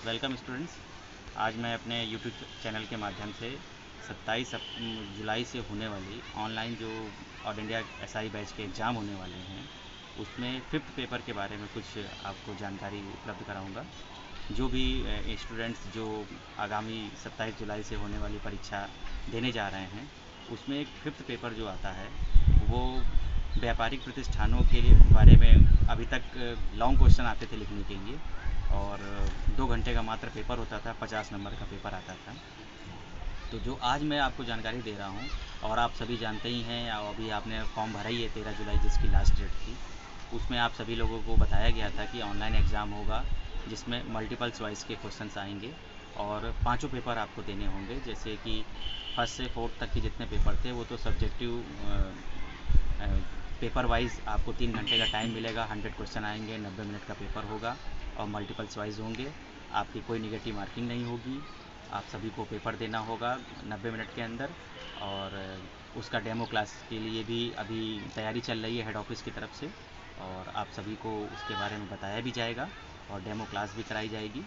Welcome students. आज मैं अपने यूट्यूब चैनल के माध्यम से 27 जुलाई से होने वाली ऑनलाइन जो ऑल इंडिया एसआई बैच के एग्ज़ाम होने वाले हैं उसमें फिफ्थ पेपर के बारे में कुछ आपको जानकारी उपलब्ध कराऊंगा। जो भी स्टूडेंट्स जो आगामी 27 जुलाई से होने वाली परीक्षा देने जा रहे हैं उसमें एक फिफ्थ पेपर जो आता है वो व्यापारिक प्रतिष्ठानों के बारे में अभी तक लॉन्ग क्वेश्चन आते थे लिखने के लिए और 2 घंटे का मात्र पेपर होता था, 50 नंबर का पेपर आता था। तो जो आज मैं आपको जानकारी दे रहा हूँ और आप सभी जानते ही हैं, अभी आपने फॉर्म भरा ही है 13 जुलाई जिसकी लास्ट डेट थी, उसमें आप सभी लोगों को बताया गया था कि ऑनलाइन एग्ज़ाम होगा जिसमें मल्टीपल चॉइस के क्वेश्चंस आएंगे और 5 पेपर आपको देने होंगे। जैसे कि फर्स्ट से फोर्थ तक के जितने पेपर थे वो तो सब्जेक्टिव पेपर वाइज आपको 3 घंटे का टाइम मिलेगा। 100 क्वेश्चन आएंगे, 90 मिनट का पेपर होगा और मल्टीपल चॉइस होंगे। आपकी कोई निगेटिव मार्किंग नहीं होगी। आप सभी को पेपर देना होगा 90 मिनट के अंदर और उसका डेमो क्लास के लिए भी अभी तैयारी चल रही है हेड ऑफिस की तरफ से और आप सभी को उसके बारे में बताया भी जाएगा और डेमो क्लास भी कराई जाएगी।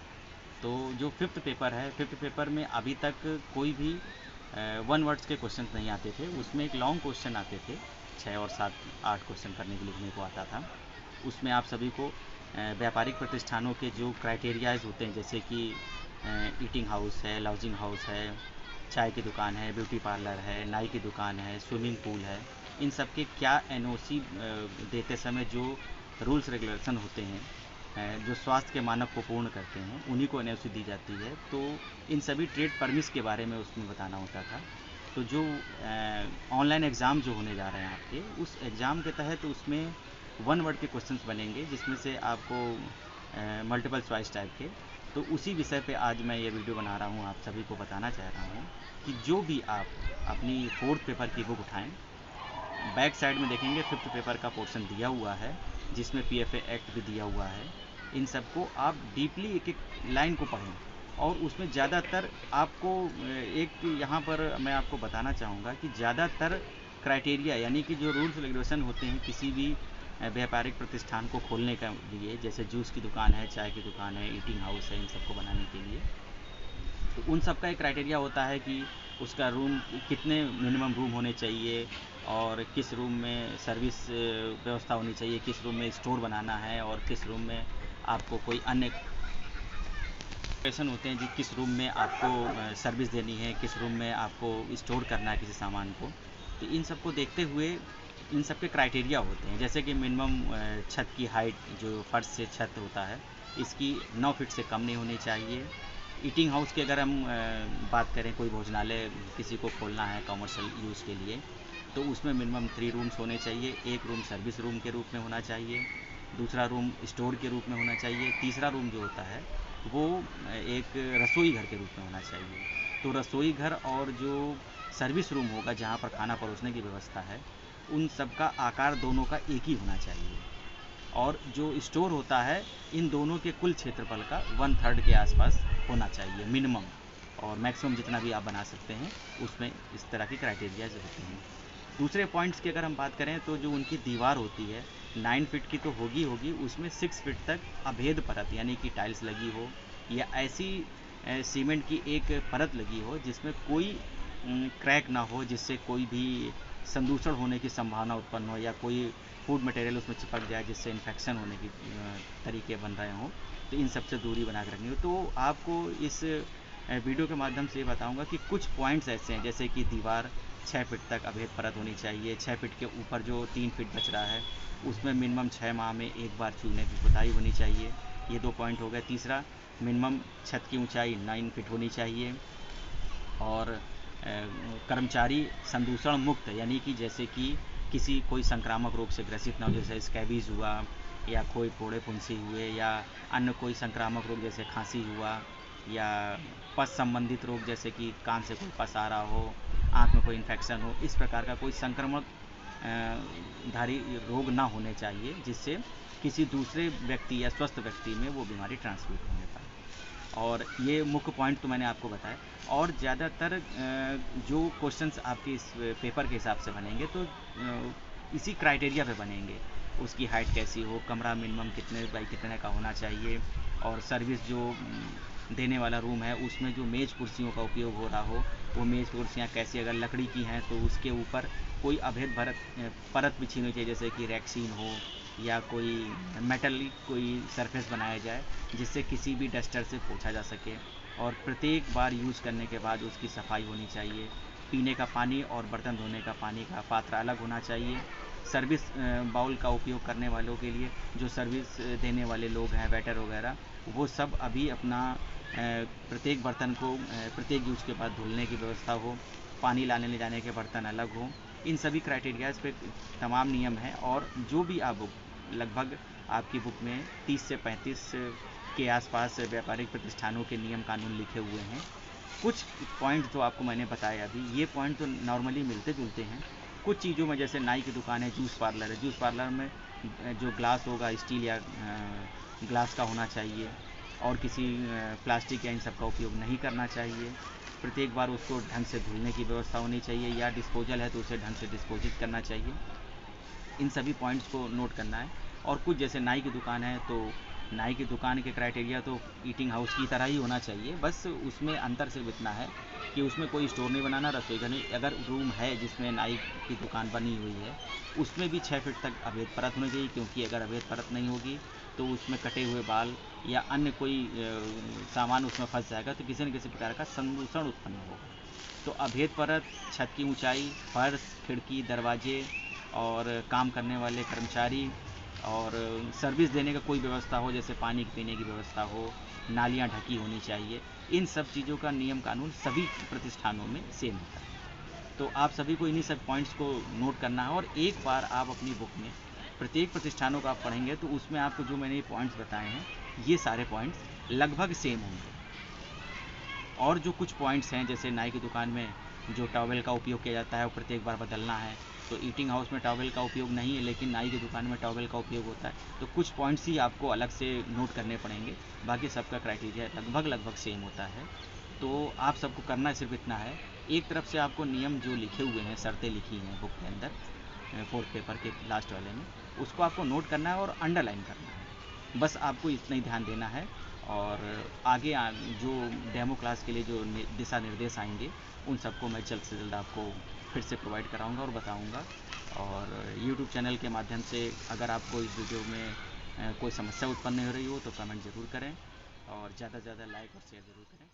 तो जो फिफ्थ पेपर है, फिफ्थ पेपर में अभी तक कोई भी 1 वर्ड्स के क्वेश्चन नहीं आते थे। उसमें एक लॉन्ग क्वेश्चन आते थे, 6 और 7 8 क्वेश्चन करने के लिखने को आता था। उसमें आप सभी को व्यापारिक प्रतिष्ठानों के जो क्राइटेरियाज होते हैं, जैसे कि ईटिंग हाउस है, लॉजिंग हाउस है, चाय की दुकान है, ब्यूटी पार्लर है, नाई की दुकान है, स्विमिंग पूल है, इन सब के क्या एनओसी देते समय जो रूल्स रेगुलेशन होते हैं, जो स्वास्थ्य के मानक को पूर्ण करते हैं, उन्हीं को एनओसी दी जाती है। तो इन सभी ट्रेड परमिट्स के बारे में उसमें बताना होता था। तो जो ऑनलाइन एग्ज़ाम जो होने जा रहे हैं आपके, उस एग्ज़ाम के तहत उसमें 1 वर्ड के क्वेश्चंस बनेंगे जिसमें से आपको मल्टीपल चॉइस टाइप के। तो उसी विषय पे आज मैं ये वीडियो बना रहा हूँ, आप सभी को बताना चाह रहा हूँ कि जो भी आप अपनी फोर्थ पेपर की बुक उठाएं, बैक साइड में देखेंगे फिफ्थ पेपर का पोर्शन दिया हुआ है जिसमें पीएफए एक्ट भी दिया हुआ है। इन सबको आप डीपली एक एक लाइन को पढ़ें और उसमें ज़्यादातर आपको एक यहाँ पर मैं आपको बताना चाहूँगा कि ज़्यादातर क्राइटेरिया यानी कि जो रूल्स रेगुलेशन होते हैं किसी भी व्यापारिक प्रतिष्ठान को खोलने के लिए, जैसे जूस की दुकान है, चाय की दुकान है, ईटिंग हाउस है, इन सबको बनाने के लिए, तो उन सब का एक क्राइटेरिया होता है कि उसका रूम कितने मिनिमम रूम होने चाहिए और किस रूम में सर्विस व्यवस्था होनी चाहिए, किस रूम में स्टोर बनाना है और किस रूम में आपको कोई अन्य लोकेशन होते हैं, किस रूम में आपको सर्विस देनी है, किस रूम में आपको स्टोर करना है किसी सामान को। तो इन सब को देखते हुए इन सब के क्राइटेरिया होते हैं, जैसे कि मिनिमम छत की हाइट जो फर्श से छत होता है इसकी 9 फीट से कम नहीं होनी चाहिए। ईटिंग हाउस की अगर हम बात करें, कोई भोजनालय किसी को खोलना है कमर्शियल यूज़ के लिए, तो उसमें मिनिमम 3 रूम्स होने चाहिए। एक रूम सर्विस रूम के रूप में होना चाहिए, दूसरा रूम स्टोर के रूप में होना चाहिए, तीसरा रूम जो होता है वो एक रसोई घर के रूप में होना चाहिए। तो रसोई घर और जो सर्विस रूम होगा जहाँ पर खाना परोसने की व्यवस्था है, उन सब का आकार दोनों का एक ही होना चाहिए और जो स्टोर होता है इन दोनों के कुल क्षेत्रफल का 1/3 के आसपास होना चाहिए मिनिमम, और मैक्सिमम जितना भी आप बना सकते हैं उसमें इस तरह की क्राइटेरियाज होते हैं। दूसरे पॉइंट्स की अगर हम बात करें तो जो उनकी दीवार होती है 9 फीट की तो होगी होगी, उसमें 6 फीट तक अभेद परत यानी कि टाइल्स लगी हो या ऐसी सीमेंट की एक परत लगी हो जिसमें कोई क्रैक ना हो, जिससे कोई भी संदूषण होने की संभावना उत्पन्न हो या कोई फूड मटेरियल उसमें चिपक जाए जिससे इन्फेक्शन होने की तरीके बन रहे हों। तो इन सबसे दूरी बना कर रखनी हो। तो आपको इस वीडियो के माध्यम से ये बताऊंगा कि कुछ पॉइंट्स ऐसे हैं, जैसे कि दीवार 6 फीट तक अभेद परत होनी चाहिए। 6 फीट के ऊपर जो 3 फीट बच रहा है उसमें मिनिमम 6 माह में एक बार चूने की पुताई होनी चाहिए। ये 2 पॉइंट हो गए। तीसरा, मिनिमम छत की ऊंचाई 9 फीट होनी चाहिए और कर्मचारी संदूषण मुक्त, यानी कि जैसे कि किसी कोई संक्रामक रोग से ग्रसित ना हो, जैसे स्कैबीज हुआ या कोई फोड़े फुंसी हुए या अन्य कोई संक्रामक रोग जैसे खांसी हुआ या पस संबंधित रोग जैसे कि कान से कोई पस आ रहा हो, आँख में कोई इन्फेक्शन हो, इस प्रकार का कोई संक्रामक धारी रोग ना होने चाहिए जिससे किसी दूसरे व्यक्ति या स्वस्थ व्यक्ति में वो बीमारी ट्रांसमिट होने पाए। और ये मुख्य पॉइंट तो मैंने आपको बताया। और ज़्यादातर जो क्वेश्चंस आपके इस पेपर के हिसाब से बनेंगे तो इसी क्राइटेरिया पे बनेंगे। उसकी हाइट कैसी हो, कमरा मिनिमम कितने बाई कितने का होना चाहिए और सर्विस जो देने वाला रूम है उसमें जो मेज़ कुर्सियों का उपयोग हो रहा हो, वो मेज़ कुर्सियाँ कैसी, अगर लकड़ी की हैं तो उसके ऊपर कोई अभेद परत बिछी होनी चाहिए, जैसे कि रैक्सीन हो या कोई मेटल कोई सरफेस बनाया जाए जिससे किसी भी डस्टर से पोंछा जा सके। और प्रत्येक बार यूज़ करने के बाद उसकी सफाई होनी चाहिए। पीने का पानी और बर्तन धोने का पानी का पात्र अलग होना चाहिए। सर्विस बाउल का उपयोग करने वालों के लिए, जो सर्विस देने वाले लोग हैं, वेटर वगैरह, वो सब अभी अपना प्रत्येक बर्तन को प्रत्येक यूज के बाद धुलने की व्यवस्था हो। पानी लाने ले जाने के बर्तन अलग हों। इन सभी क्राइटेरियाज़ पे तमाम नियम हैं। और जो भी आप लगभग आपकी बुक में 30 से 35 के आसपास व्यापारिक प्रतिष्ठानों के नियम कानून लिखे हुए हैं। कुछ पॉइंट जो आपको मैंने बताया अभी, ये पॉइंट तो नॉर्मली मिलते जुलते हैं। कुछ चीज़ों में, जैसे नाई की दुकान है, जूस पार्लर है, जूस पार्लर में जो ग्लास होगा स्टील या ग्लास का होना चाहिए और किसी प्लास्टिक या इन सब का उपयोग नहीं करना चाहिए। प्रत्येक बार उसको ढंग से धुलने की व्यवस्था होनी चाहिए, या डिस्पोजल है तो उसे ढंग से डिस्पोजिट करना चाहिए। इन सभी पॉइंट्स को नोट करना है। और कुछ जैसे नाई की दुकान है तो नाई की दुकान के क्राइटेरिया तो ईटिंग हाउस की तरह ही होना चाहिए, बस उसमें अंतर सिर्फ इतना है कि उसमें कोई स्टोर नहीं बनाना, रसोई घर नहीं। अगर रूम है जिसमें नाई की दुकान बनी हुई है उसमें भी 6 फीट तक अभेद परत होनी चाहिए, क्योंकि अगर अभेद परत नहीं होगी तो उसमें कटे हुए बाल या अन्य कोई सामान उसमें फंस जाएगा तो किसी न किसी प्रकार का संदूषण उत्पन्न होगा। तो अभेद परत, छत की ऊंचाई, फर्श, खिड़की, दरवाजे और काम करने वाले कर्मचारी और सर्विस देने का कोई व्यवस्था हो, जैसे पानी पीने की व्यवस्था हो, नालियाँ ढकी होनी चाहिए। इन सब चीज़ों का नियम कानून सभी प्रतिष्ठानों में सेम होता है। तो आप सभी को इन्हीं सब पॉइंट्स को नोट करना है। और एक बार आप अपनी बुक में प्रत्येक प्रतिष्ठानों का आप पढ़ेंगे तो उसमें आपको जो मैंने ये पॉइंट्स बताए हैं, ये सारे पॉइंट्स लगभग सेम होंगे। और जो कुछ पॉइंट्स हैं, जैसे नाई की दुकान में जो टॉवेल का उपयोग किया जाता है वो प्रत्येक बार बदलना है, तो ईटिंग हाउस में टॉवेल का उपयोग नहीं है, लेकिन नाई की दुकान में टॉवेल का उपयोग होता है। तो कुछ पॉइंट्स ही आपको अलग से नोट करने पड़ेंगे, बाकी सबका क्राइटेरिया लगभग सेम होता है। तो आप सबको करना सिर्फ इतना है, एक तरफ से आपको नियम जो लिखे हुए हैं, शर्तें लिखी हैं बुक के अंदर 4th पेपर के लास्ट वाले में, उसको आपको नोट करना है और अंडरलाइन करना है। बस आपको इतना ही ध्यान देना है। और आगे जो डेमो क्लास के लिए जो दिशा निर्देश आएंगे उन सबको मैं जल्द से जल्द आपको फिर से प्रोवाइड कराऊंगा और बताऊंगा। और यूट्यूब चैनल के माध्यम से अगर आपको इस वीडियो में कोई समस्या उत्पन्न हो रही हो तो कमेंट ज़रूर करें और ज़्यादा से ज़्यादा लाइक और शेयर ज़रूर करें।